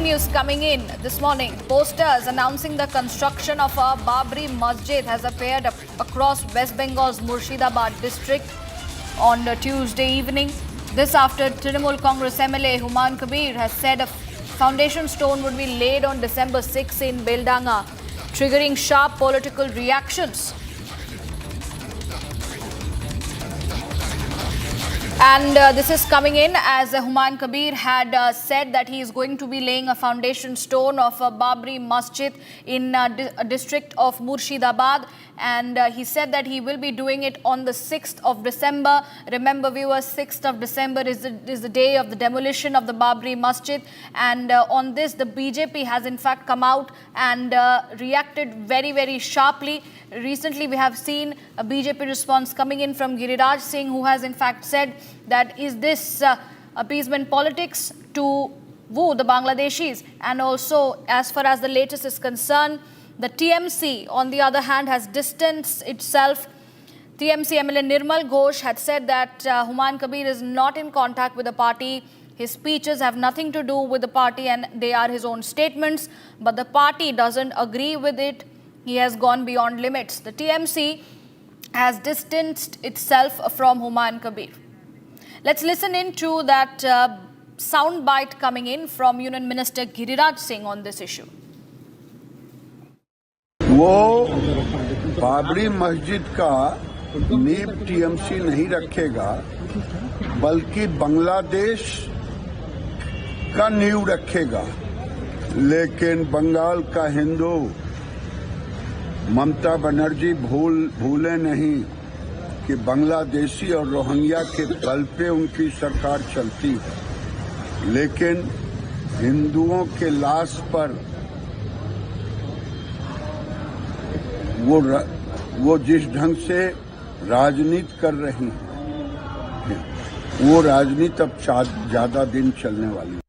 news coming in this morning. Posters announcing the construction of a Babri Masjid has appeared across West Bengal's Murshidabad district on Tuesday evening. This after Trinamool Congress MLA Humayun Kabir has said a foundation stone would be laid on December 6 in Beldanga, triggering sharp political reactions. And this is coming in as Humayun Kabir had said that he is going to be laying a foundation stone of a Babri Masjid in a district of Murshidabad. And he said that he will be doing it on the 6th of December. Remember, viewers, 6th of December is the day of the demolition of the Babri Masjid. And on this, the BJP has in fact come out and reacted very, very sharply. Recently, we have seen a BJP response coming in from Giriraj Singh, who has in fact said that is this appeasement politics to woo the Bangladeshis. And also, as far as the latest is concerned, the TMC, on the other hand, has distanced itself. TMC MLA Nirmal Ghosh had said that Humayun Kabir is not in contact with the party. His speeches have nothing to do with the party and they are his own statements. But the party doesn't agree with it. He has gone beyond limits. The TMC has distanced itself from Humayun Kabir. Let's listen into that sound bite coming in from Union Minister Giriraj Singh on this issue. वो बाबरी मस्जिद का नींव TMC नहीं रखेगा, बल्कि बांग्लादेश का नींव रखेगा। लेकिन बंगाल का हिंदू ममता बनर्जी भूले नहीं कि बांग्लादेशी और रोहिंग्या के बल पे उनकी सरकार चलती है। लेकिन हिंदुओं के लाश पर वो जिस ढंग से राजनीति कर रही है, वो राजनीति अब ज्यादा दिन चलने वाली है।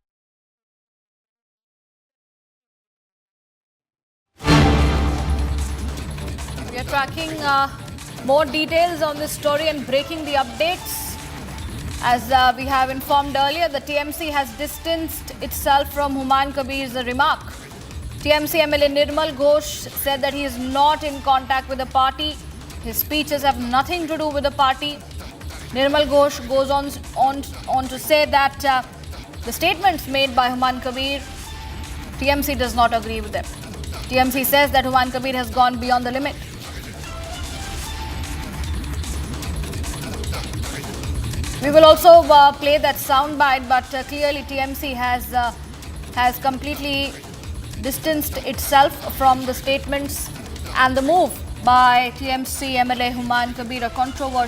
We are tracking more details on this story and breaking the updates. As we have informed earlier, the TMC has distanced itself from Humayun Kabir's remark. TMC MLA Nirmal Ghosh said that he is not in contact with the party. His speeches have nothing to do with the party. Nirmal Ghosh goes on to say that the statements made by Humayun Kabir, TMC does not agree with them. TMC says that Humayun Kabir has gone beyond the limit. We will also play that soundbite, but clearly TMC has completely distanced itself from the statements and the move by TMC MLA Humayun Kabir, a controversial